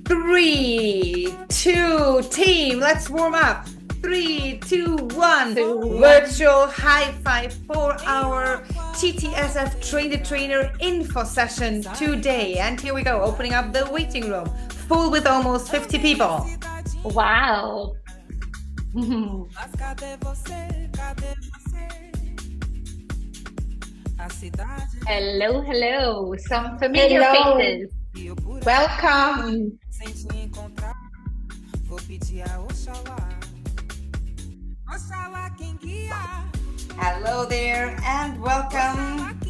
3, 2, team, let's warm up. 3, 2, 1. Virtual high five for our GTSF Train-the-Trainer info session today. And here we go, opening up the waiting room, full with almost 50 people. Wow. Hello, hello. Some familiar faces. Welcome. Hello there and welcome.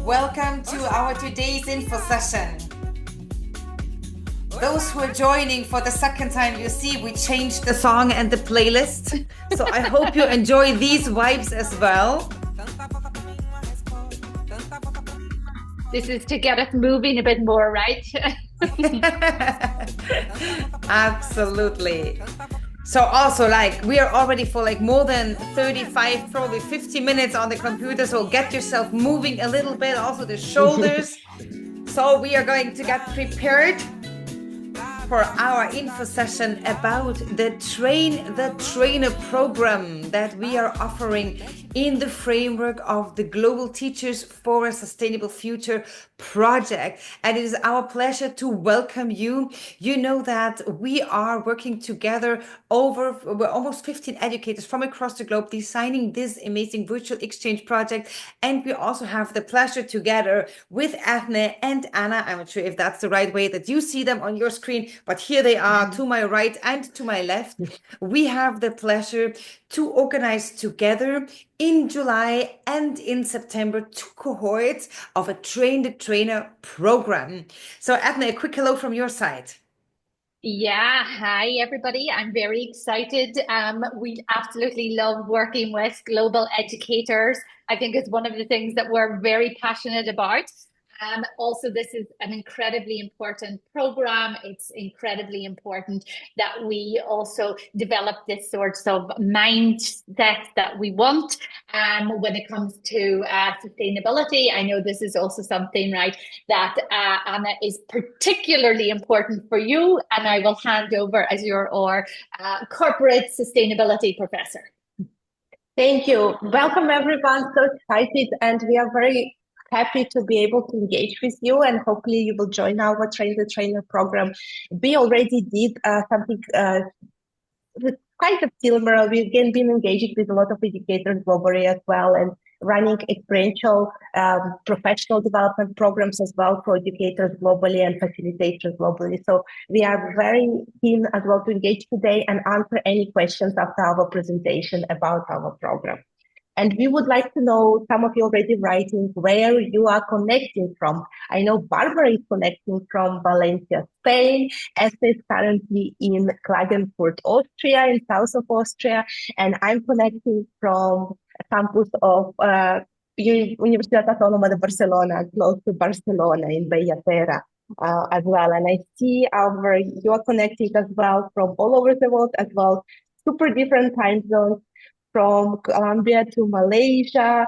Welcome to our today's info session. Those who are joining for the second time, you see we changed the song and the playlist. So I hope you enjoy these vibes as well. This is to get us moving a bit more, right? Absolutely. So also we are already for more than 35, probably 50 minutes on the computer. So get yourself moving a little bit, also the shoulders. So we are going to get prepared for our info session about the Train-the-Trainer program that we are offering in the framework of the Global Teachers for a Sustainable Future project. And it is our pleasure to welcome you. You know that we are working together we're almost 15 educators from across the globe designing this amazing virtual exchange project. And we also have the pleasure together with Ethne and Anna. I'm not sure if that's the right way that you see them on your screen, but here they are to my right and to my left. We have the pleasure to organize together in July and in September 2 cohorts of a Train-the-Trainer program. So Ethne, a quick hello from your side. Yeah, hi everybody. I'm very excited. We absolutely love working with global educators. I think it's one of the things that we're very passionate about. Also, this is an incredibly important program. It's incredibly important that we also develop this sorts of mindset that we want when it comes to sustainability. I know this is also something, right, that Anna is particularly important for you, and I will hand over as your corporate sustainability professor. Thank you. Welcome, everyone. So excited, and we are very happy to be able to engage with you, and hopefully you will join our Train-the-Trainer program. We already did something quite a similar. We've been engaging with a lot of educators globally as well, and running experiential professional development programs as well for educators globally and facilitators globally. So we are very keen as well to engage today and answer any questions after our presentation about our program. And we would like to know, some of you already writing, where you are connecting from. I know Barbara is connecting from Valencia, Spain. Esther is currently in Klagenfurt, Austria, in south of Austria. And I'm connecting from campus of Universidad Autónoma de Barcelona, close to Barcelona in Bellaterra as well. And I see you are connecting as well from all over the world as well, super different time zones. From Colombia to Malaysia,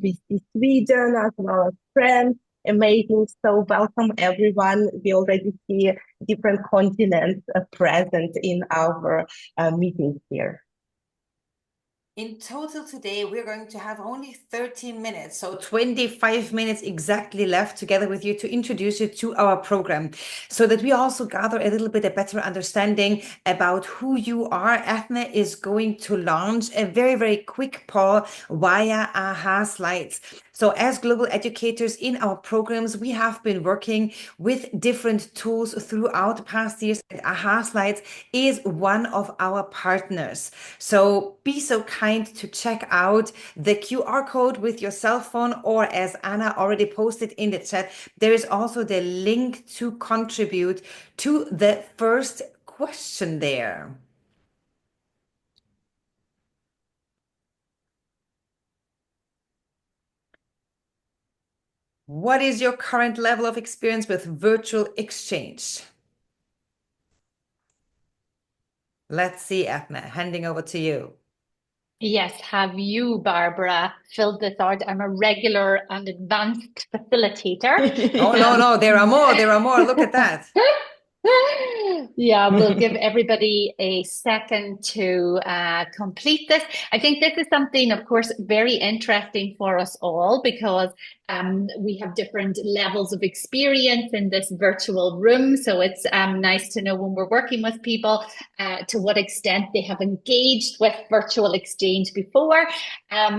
we see Sweden as well as France. Amazing. So welcome everyone. We already see different continents present in our meetings here. In total today, we're going to have only 30 minutes, so 25 minutes exactly left together with you to introduce you to our program, so that we also gather a little bit a better understanding about who you are. Ethne is going to launch a very, very quick poll via AHA slides. So as global educators in our programs, we have been working with different tools throughout the past years, and AHA Slides is one of our partners. So be so kind to check out the QR code with your cell phone, or as Anna already posted in the chat, there is also the link to contribute to the first question there. What is your current level of experience with virtual exchange? Let's see, Ethne, handing over to you. Yes, have you, Barbara, filled this out? I'm a regular and advanced facilitator. Oh, no, no, there are more. There are more. Look at that. Yeah, we'll give everybody a second to complete this. I think this is something, of course, very interesting for us all because we have different levels of experience in this virtual room. So it's nice to know when we're working with people to what extent they have engaged with virtual exchange before.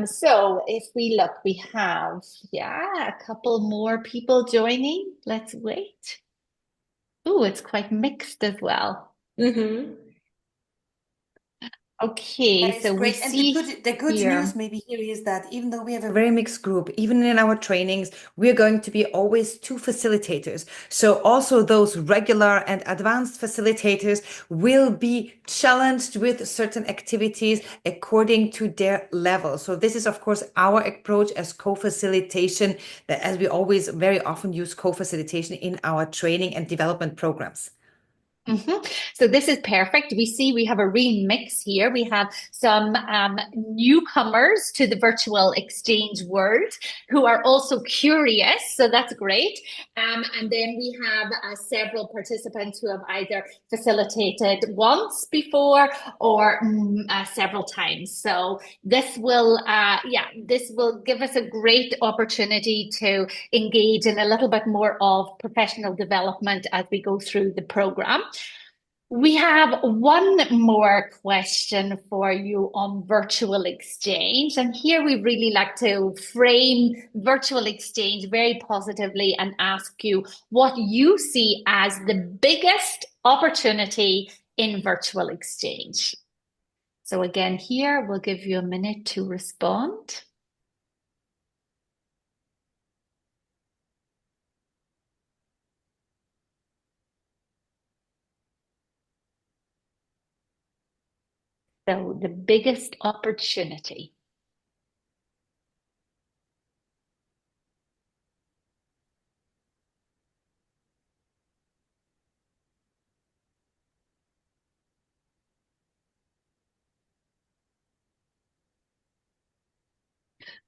So if we look, we have, yeah, a couple more people joining. Let's wait. Oh, it's quite mixed as well. Mhm. Okay, That is so we great. And the see good news here. maybe here is that even though we have a very mixed group, even in our trainings, we're going to be always two facilitators. So also those regular and advanced facilitators will be challenged with certain activities according to their level. So this is, of course, our approach as co-facilitation, that as we always very often use co-facilitation in our training and development programs. So this is perfect. We see we have a real mix here. We have some newcomers to the virtual exchange world who are also curious. So that's great. And then we have several participants who have either facilitated once before or several times. So this will, this will give us a great opportunity to engage in a little bit more of professional development as we go through the program. We have one more question for you on virtual exchange. And here we really like to frame virtual exchange very positively and ask you what you see as the biggest opportunity in virtual exchange. So again, here we'll give you a minute to respond. So the biggest opportunity.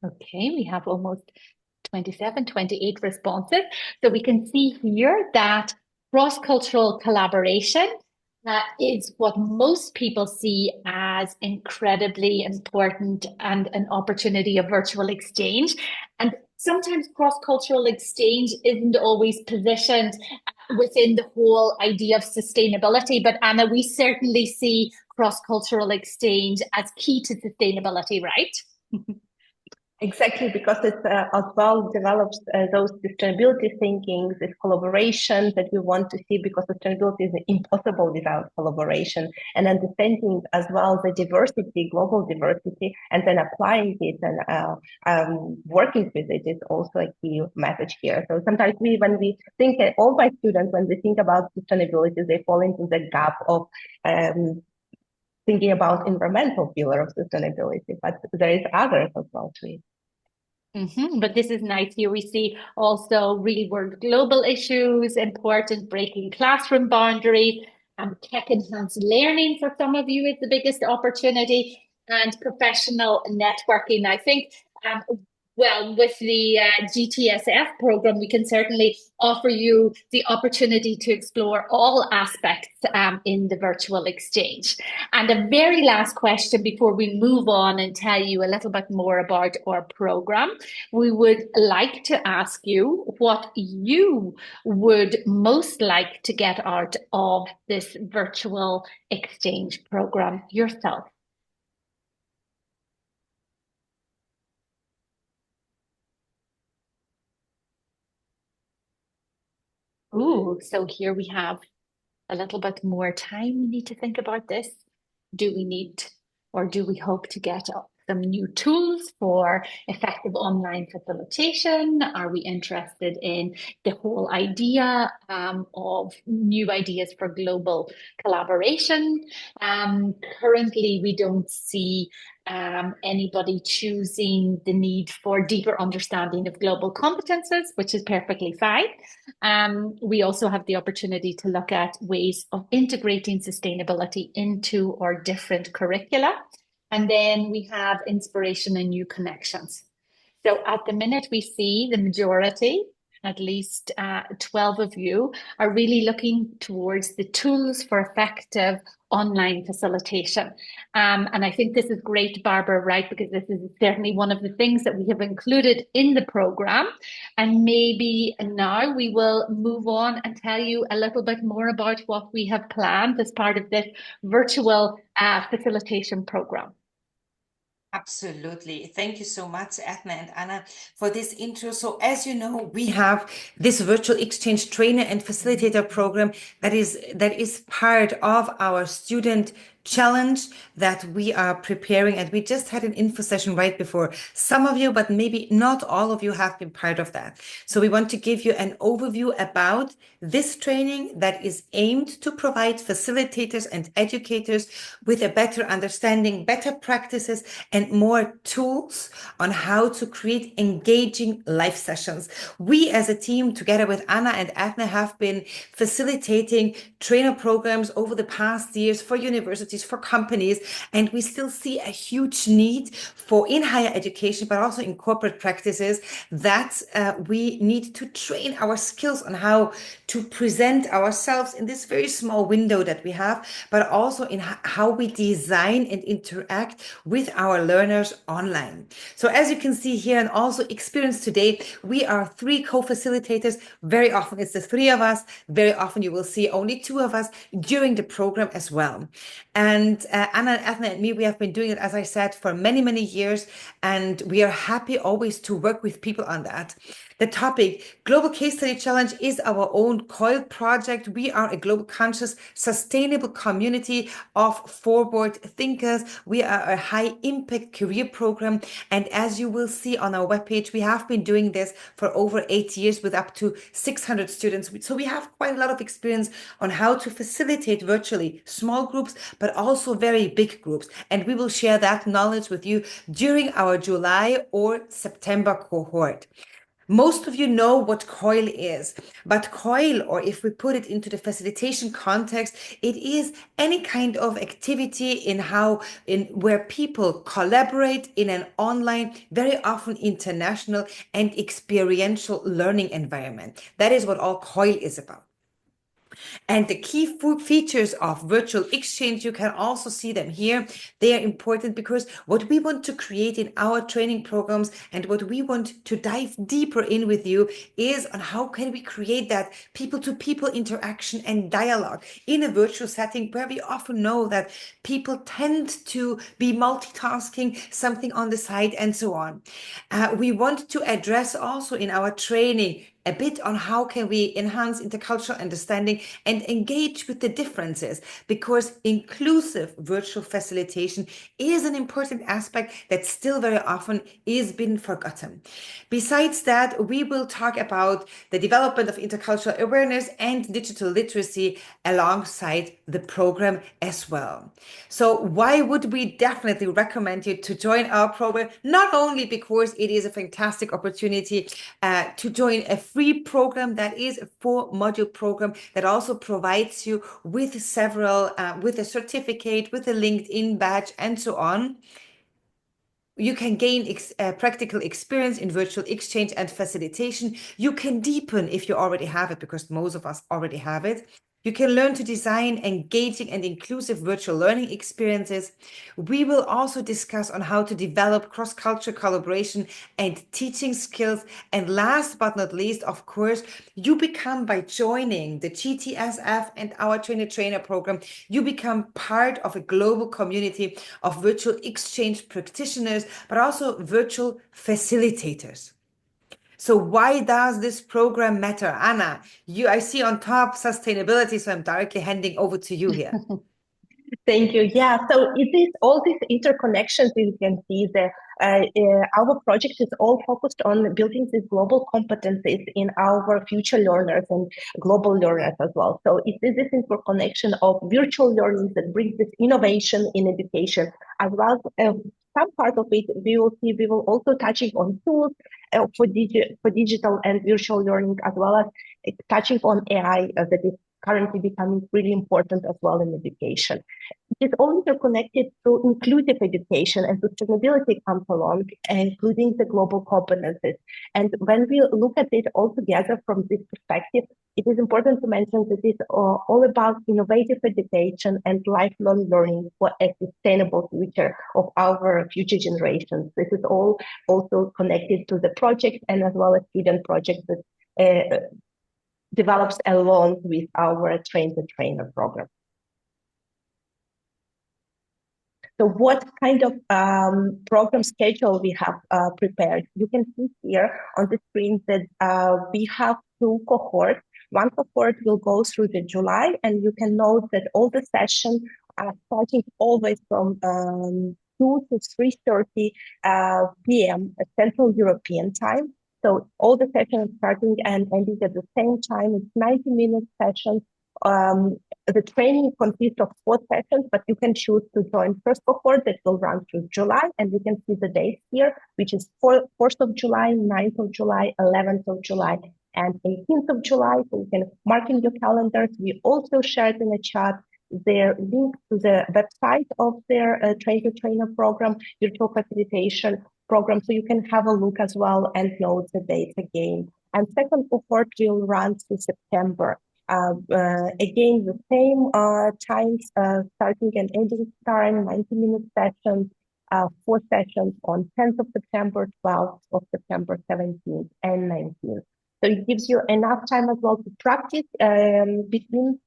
Okay, we have almost 27, 28 responses. So we can see here that cross-cultural collaboration is what most people see as incredibly important and an opportunity of virtual exchange. And sometimes cross-cultural exchange isn't always positioned within the whole idea of sustainability. But Anna, we certainly see cross-cultural exchange as key to sustainability, right? Exactly, because it as well develops those sustainability thinking, this collaboration that we want to see, because sustainability is impossible without collaboration, and understanding as well the diversity, global diversity, and then applying it and working with it is also a key message here. So sometimes when we think, all my students, when they think about sustainability, they fall into the gap of thinking about environmental pillar of sustainability, but there is others as well to it. But this is nice. Here we see also real world global issues, important breaking classroom boundaries, tech enhanced learning for some of you is the biggest opportunity, and professional networking. I think well, with the GTSF program, we can certainly offer you the opportunity to explore all aspects in the virtual exchange. And a very last question before we move on and tell you a little bit more about our program, we would like to ask you what you would most like to get out of this virtual exchange program yourself. Ooh, so here we have a little bit more time. We need to think about this. Do we need or do we hope to get some new tools for effective online facilitation? Are we interested in the whole idea of new ideas for global collaboration? Currently, we don't see anybody choosing the need for deeper understanding of global competences, which is perfectly fine. We also have the opportunity to look at ways of integrating sustainability into our different curricula. And then we have inspiration and new connections. So at the minute, we see the majority, at least 12 of you, are really looking towards the tools for effective online facilitation. And I think this is great, Barbara, right? Because this is certainly one of the things that we have included in the program. And maybe now we will move on and tell you a little bit more about what we have planned as part of this virtual facilitation program. Absolutely. Thank you so much, Edna and Anna, for this intro. So as you know, we have this virtual exchange trainer and facilitator program that is part of our student challenge that we are preparing. And we just had an info session right before. Some of you, but maybe not all of you, have been part of that. So we want to give you an overview about this training that is aimed to provide facilitators and educators with a better understanding, better practices, and more tools on how to create engaging live sessions. We as a team, together with Anna and Edna, have been facilitating trainer programs over the past years for universities, for companies, and we still see a huge need for in higher education, but also in corporate practices, that we need to train our skills on how to present ourselves in this very small window that we have, but also in how we design and interact with our learners online. So as you can see here and also experience today, we are 3 co-facilitators. Very often it's the 3 of us. Very often you will see only 2 of us during the program as well. And Anna, Edna, and me, we have been doing it, as I said, for many, many years. And we are happy always to work with people on that. The topic, Global Case Study Challenge, is our own COIL project. We are a global conscious, sustainable community of forward thinkers. We are a high impact career program. And as you will see on our webpage, we have been doing this for over 8 years with up to 600 students. So we have quite a lot of experience on how to facilitate virtually small groups, but also very big groups. And we will share that knowledge with you during our July or September cohort. Most of you know what COIL is, but COIL, or if we put it into the facilitation context, it is any kind of activity where people collaborate in an online, very often international and experiential learning environment. That is what all COIL is about. And the key features of virtual exchange, you can also see them here. They are important because what we want to create in our training programs and what we want to dive deeper in with you is on how can we create that people-to-people interaction and dialogue in a virtual setting where we often know that people tend to be multitasking, something on the side, and so on. We want to address also in our training a bit on how can we enhance intercultural understanding and engage with the differences, because inclusive virtual facilitation is an important aspect that still very often is been forgotten. Besides that, we will talk about the development of intercultural awareness and digital literacy alongside the program as well. So why would we definitely recommend you to join our program? Not only because it is a fantastic opportunity to join a free program that is a 4-module program that also provides you with with a certificate, with a LinkedIn badge, and so on. You can gain practical experience in virtual exchange and facilitation. You can deepen if you already have it, because most of us already have it. You can learn to design engaging and inclusive virtual learning experiences. We will also discuss on how to develop cross-cultural collaboration and teaching skills. And last but not least, of course, you become, by joining the GTSF and our trainer program, you become part of a global community of virtual exchange practitioners, but also virtual facilitators. So why does this program matter? Anna, I see on top sustainability, so I'm directly handing over to you here. Thank you. Yeah, so it is all these interconnections that you can see there. Our project is all focused on building these global competencies in our future learners and global learners as well. So it is this interconnection of virtual learning that brings this innovation in education, as well as some part of it we will also touching on tools for digital and virtual learning, as well as touching on AI that is currently becoming really important as well in education. It is all interconnected through inclusive education, and sustainability comes along, including the global competencies. And when we look at it all together from this perspective, it is important to mention that it's all about innovative education and lifelong learning for a sustainable future of our future generations. This is all also connected to the project and as well as student projects that develops along with our Train-the-Trainer program. So what kind of program schedule we have prepared? You can see here on the screen that we have two cohorts. One cohort will go through the July, and you can note that all the sessions are starting always from 2 to 3:30 p.m. Central European time. So all the sessions starting and ending at the same time. It's 90-minute sessions. The training consists of 4 sessions, but you can choose to join first cohort that will run through July, and you can see the dates here, which is 4th of July, 9th of July, 11th of July, and 18th of July. So you can mark in your calendars. We also shared in the chat their link to the website of their Train-the-Trainer program, virtual facilitation program, so you can have a look as well and note the dates again. And second cohort will run through September. Again, the same times, starting and ending time, 90-minute sessions, 4 sessions on 10th of September, 12th of September, 17th, and 19th. So it gives you enough time as well to practice between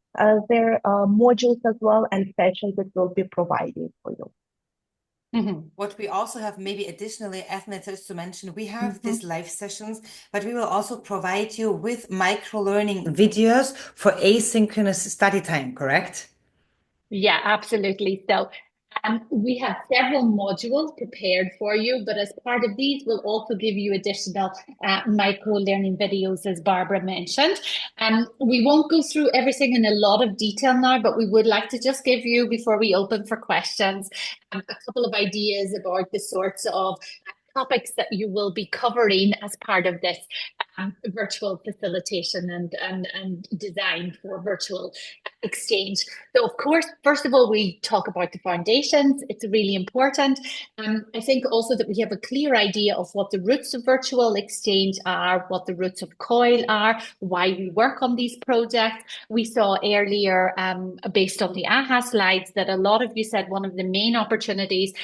their modules as well and sessions that we'll be providing for you. What we also have maybe additionally, Ethna, just to mention, we have these live sessions, but we will also provide you with micro-learning videos for asynchronous study time, correct? Yeah, absolutely. So we have several modules prepared for you, but as part of these, we'll also give you additional micro-learning videos, as Barbara mentioned. We won't go through everything in a lot of detail now, but we would like to just give you, before we open for questions, a couple of ideas about the sorts of topics that you will be covering as part of this virtual facilitation and design for virtual exchange. So of course, first of all, we talk about the foundations. It's really important. I think also that we have a clear idea of what the roots of virtual exchange are, what the roots of COIL are, why we work on these projects. We saw earlier, based on the AHA slides, that a lot of you said one of the main opportunities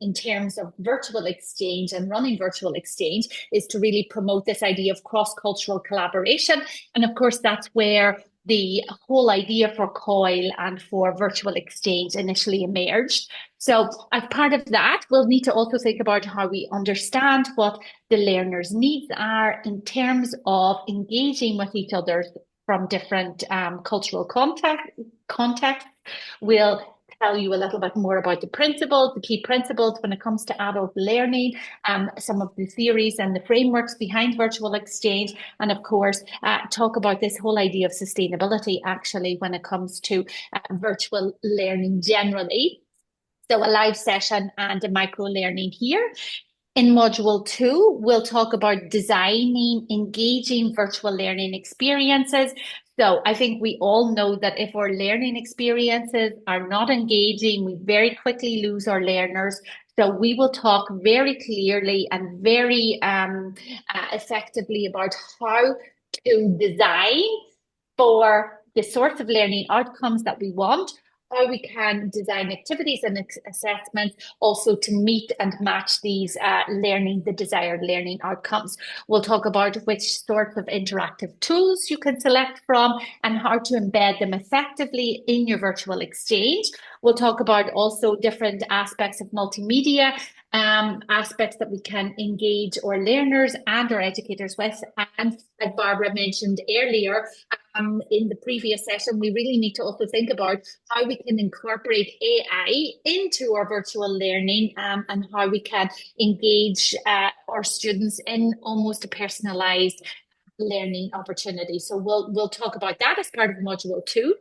in terms of virtual exchange and running virtual exchange is to really promote this idea of cross-cultural collaboration. And of course, that's where the whole idea for COIL and for virtual exchange initially emerged. So as part of that, we'll need to also think about how we understand what the learners' needs are in terms of engaging with each other from different cultural contexts. We'll tell you a little bit more about the principles, the key principles when it comes to adult learning, some of the theories and the frameworks behind virtual exchange, and of course, talk about this whole idea of sustainability actually when it comes to virtual learning generally. So a live session and a micro learning here. In module 2, we'll talk about designing engaging virtual learning experiences. So I think we all know that if our learning experiences are not engaging, we very quickly lose our learners. So we will talk very clearly and very effectively about how to design for the sorts of learning outcomes that we want, how we can design activities and assessments also to meet and match these the desired learning outcomes. We'll talk about which sorts of interactive tools you can select from and how to embed them effectively in your virtual exchange. We'll talk about also different aspects of multimedia, aspects that we can engage our learners and our educators with. And as Barbara mentioned earlier, in the previous session, we really need to also think about how we can incorporate AI into our virtual learning and how we can engage our students in almost a personalized learning opportunity. So we'll talk about that as part of module 2.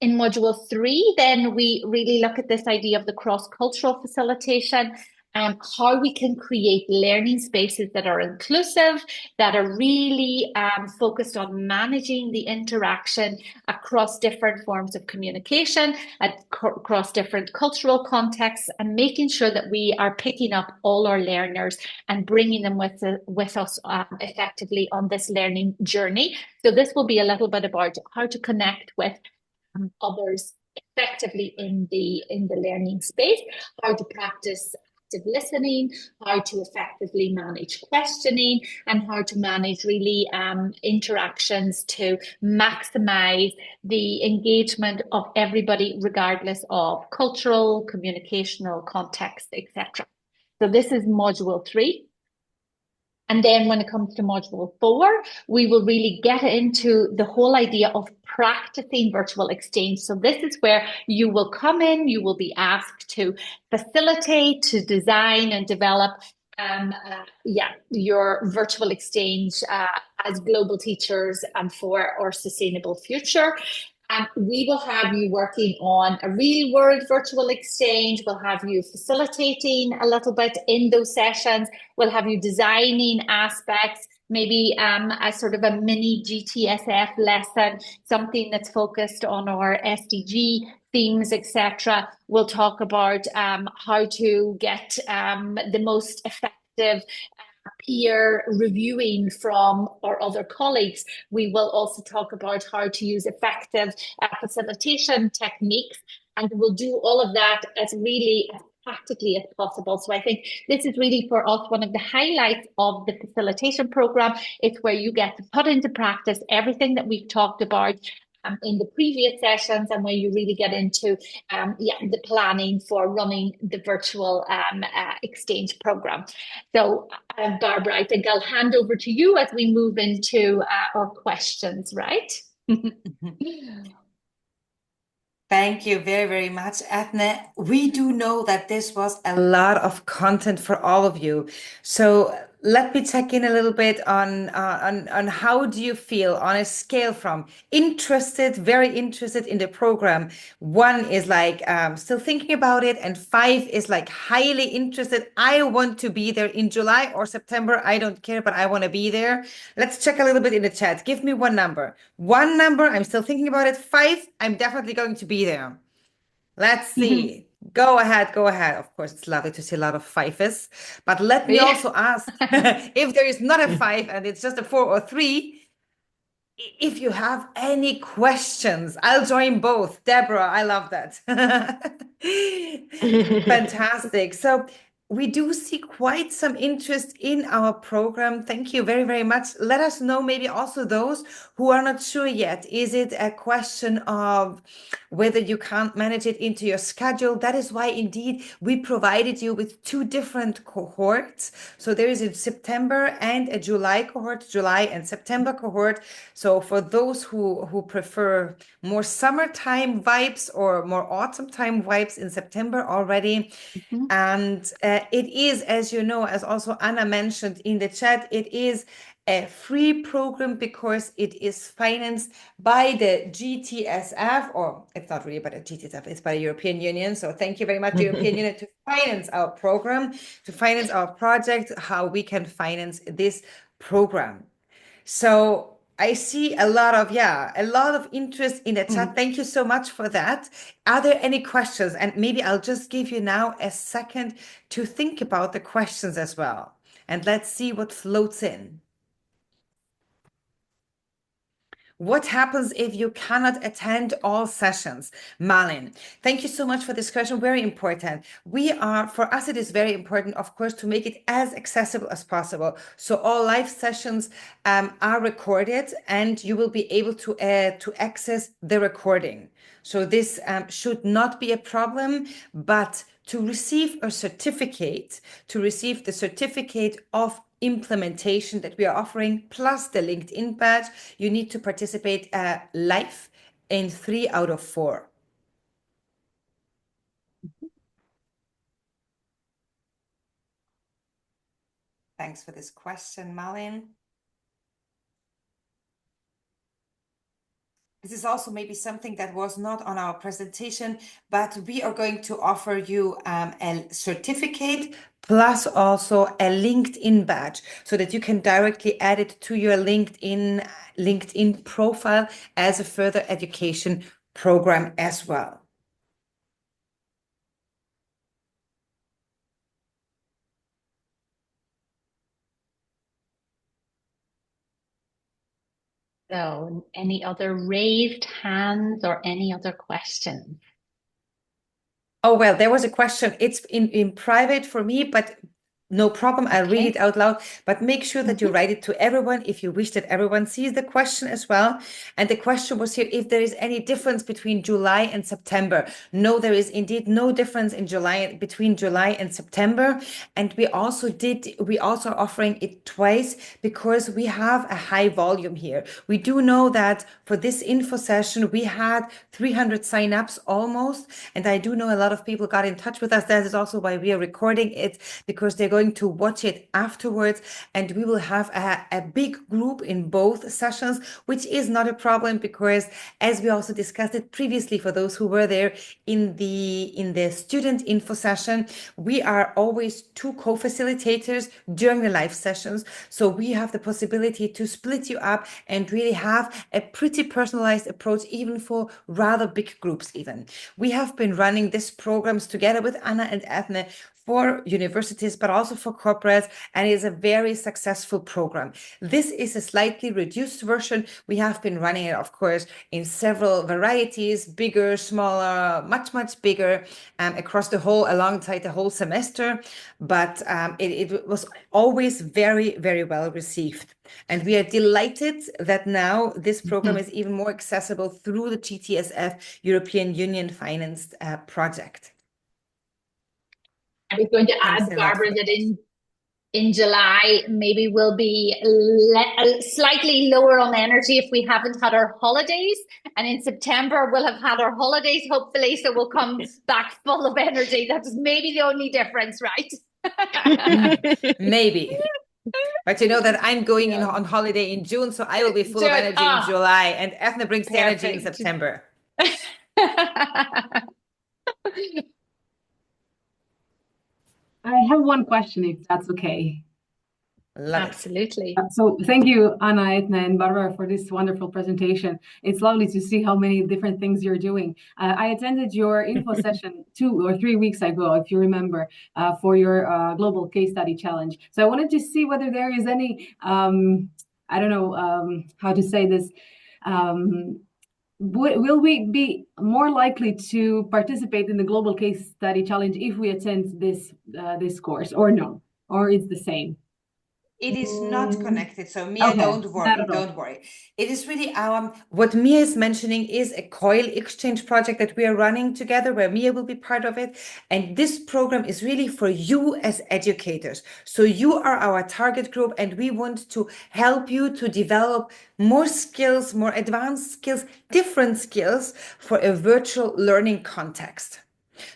In module 3, then we really look at this idea of the cross-cultural facilitation. how we can create learning spaces that are inclusive, that are really focused on managing the interaction across different forms of communication, across different cultural contexts, and making sure that we are picking up all our learners and bringing them with us effectively on this learning journey. So this will be a little bit about how to connect with others effectively in the learning space, how to practice active listening, how to effectively manage questioning, and how to manage really interactions to maximize the engagement of everybody, regardless of cultural, communicational context, etc. So this is module 3. And then when it comes to module 4, we will really get into the whole idea of practicing virtual exchange. So this is where you will come in, you will be asked to facilitate, to design and develop your virtual exchange as global teachers and for our sustainable future. We will have you working on a real world virtual exchange. We'll have you facilitating a little bit in those sessions. We'll have you designing aspects, maybe a sort of a mini GTSF lesson, something that's focused on our SDG themes, etc. We'll talk about how to get the most effective peer reviewing from our other colleagues. We will also talk about how to use effective facilitation techniques, and we'll do all of that as really as practically as possible. So I think this is really for us one of the highlights of the facilitation program. It's where you get to put into practice everything that we've talked about in the previous sessions, and where you really get into the planning for running the virtual exchange program. So Barbara, I think I'll hand over to you as we move into our questions, right? Thank you very, very much, Edna. We do know that this was a lot of content for all of you. So let me check in a little bit on how do you feel on a scale from interested, very interested in the program. 1 is like still thinking about it, and 5 is like highly interested. I want to be there in July or September. I don't care, but I want to be there. Let's check a little bit in the chat. Give me one number. 1 number, I'm still thinking about it. 5, I'm definitely going to be there. Let's see. Go ahead, go ahead. Of course, it's lovely to see a lot of 5s, but let me also ask if there is not a 5 and it's just a 4 or 3, if you have any questions. I'll join both. Deborah, I love that. Fantastic. So we do see quite some interest in our program. Thank you very, very much. Let us know, maybe also those who are not sure yet. Is it a question of whether you can't manage it into your schedule? That is why indeed we provided you with 2 different cohorts. So there is a September and a July cohort, July and September cohort. So for those who prefer more summertime vibes or more autumn time vibes in September already. And it is, as you know, as also Anna mentioned in the chat, it is a free program because it is financed by the GTSF, or it's not really by the GTSF, it's by the European Union. So thank you very much, European Union, to finance our program, to finance our project, how we can finance this program. So I see a lot of interest in the chat. Thank you so much for that. Are there any questions? And maybe I'll just give you now a second to think about the questions as well. And let's see what floats in. What happens if you cannot attend all sessions? Malin, thank you so much for this question. Very important. For us, it is very important, of course, to make it as accessible as possible. So all live sessions are recorded, and you will be able to access the recording. So this should not be a problem, but to receive a certificate, to receive the certificate of implementation that we are offering, plus the LinkedIn badge, you need to participate live in 3 out of 4. Thanks for this question, Malin. this is also maybe something that was not on our presentation, but we are going to offer you a certificate plus also a LinkedIn badge so that you can directly add it to your LinkedIn profile as a further education program as well. So, any other raised hands or any other questions? Oh, well, there was a question. It's in private for me, but no problem. I'll read it out loud, but make sure that you write it to everyone if you wish that everyone sees the question as well. And the question was here, if there is any difference between July and September. No, there is indeed no difference in between July and September. And we also are offering it twice because we have a high volume here. We do know that for this info session, we had 300 signups almost. And I do know a lot of people got in touch with us. That is also why we are recording it, because they're going to watch it afterwards, and we will have a big group in both sessions, which is not a problem because, as we also discussed it previously for those who were there in the student info session, we are always 2 co-facilitators during the live sessions, so we have the possibility to split you up and really have a pretty personalized approach, even for rather big groups. Even we have been running these programs together with Anna and Ethne for universities, but also for corporates, and it is a very successful program. This is a slightly reduced version. We have been running it, of course, in several varieties, bigger, smaller, much, much bigger, across alongside the whole semester. But it was always very, very well received. And we are delighted that now this program is even more accessible through the GTSF European Union financed project. I was going to add, Barbara, that in July, maybe we'll be slightly lower on energy if we haven't had our holidays. And in September, we'll have had our holidays, hopefully, so we'll come back full of energy. That's maybe the only difference, right? Maybe. But you know that I'm going on holiday in June, so I will be full of energy in July, and Ethna brings the energy in September. I have one question, if that's okay. Absolutely. So thank you, Anna, Etna, and Barbara, for this wonderful presentation. It's lovely to see how many different things you're doing. I attended your info session 2 or 3 weeks ago, if you remember, for your global case study challenge. So I wanted to see whether there is any, I don't know how to say this, will we be more likely to participate in the global case study challenge if we attend this course, or no, or it's the same? It is not connected. So Mia, don't worry. It is really what Mia is mentioning is a COIL exchange project that we are running together, where Mia will be part of it. And this program is really for you as educators. So you are our target group, and we want to help you to develop more skills, more advanced skills, different skills for a virtual learning context.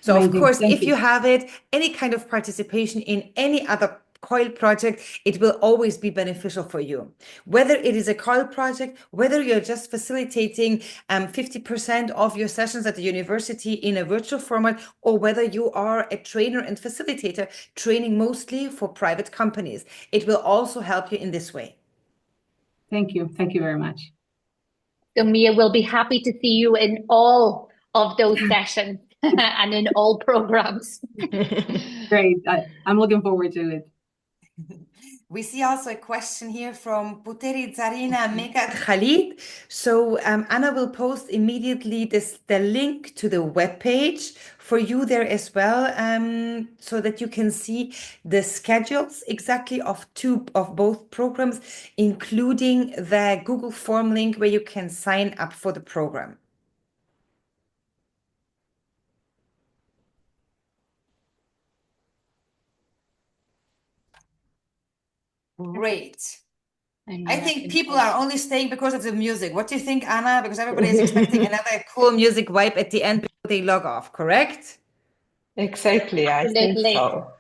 So of course, if you have any kind of participation in any other COIL project, it will always be beneficial for you. Whether it is a COIL project, whether you're just facilitating 50% of your sessions at the university in a virtual format, or whether you are a trainer and facilitator training mostly for private companies, it will also help you in this way. Thank you. Thank you very much. So Mia will be happy to see you in all of those sessions and in all programs. Great. I'm looking forward to it. We see also a question here from Puteri Zarina Megat Khalid. So Anna will post immediately the link to the webpage for you there as well, so that you can see the schedules exactly of both programs, including the Google form link where you can sign up for the program. Great. I think people are only staying because of the music. What do you think, Anna? Because everybody is expecting another cool music vibe at the end before they log off, correct? Exactly, I think so.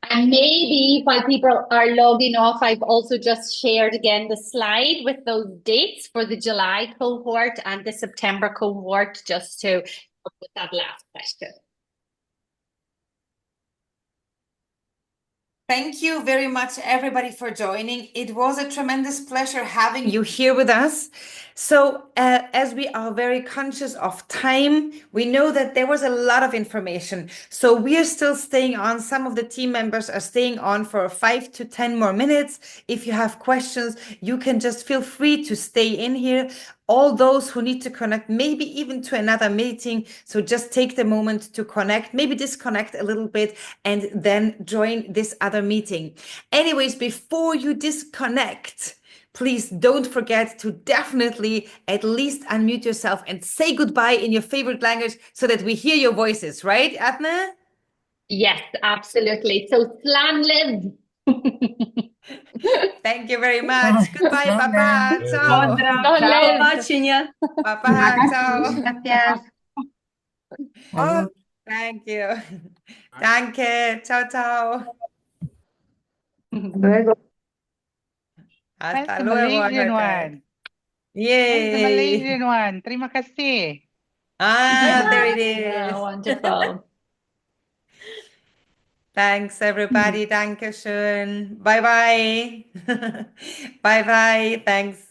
And maybe while people are logging off, I've also just shared again the slide with those dates for the July cohort and the September cohort, just to help with that last question. Thank you very much, everybody, for joining. It was a tremendous pleasure having you here with us. So, as we are very conscious of time, we know that there was a lot of information. So, we are still staying on. Some of the team members are staying on for 5 to 10 more minutes. If you have questions, you can just feel free to stay in here. All those who need to connect, maybe even to another meeting. So just take the moment to connect, maybe disconnect a little bit and then join this other meeting. Anyways, before you disconnect, please don't forget to definitely at least unmute yourself and say goodbye in your favorite language so that we hear your voices, right, Adna? Yes, absolutely. So Slan live. Thank you very much. Goodbye, Papa. Ciao. Pozdrav, Slan ciao. live. Zobaczenia. Papa, ciao. Gracias. Oh, thank you. Danke. Ciao, ciao. Well, Hasta the luego, Malaysian Annette. one. Well, the Yay. Malaysian one. Terima kasih. Ah, there it Yeah, is. wonderful. Thanks, everybody. Dankeschön. Bye bye. Bye bye. Thanks.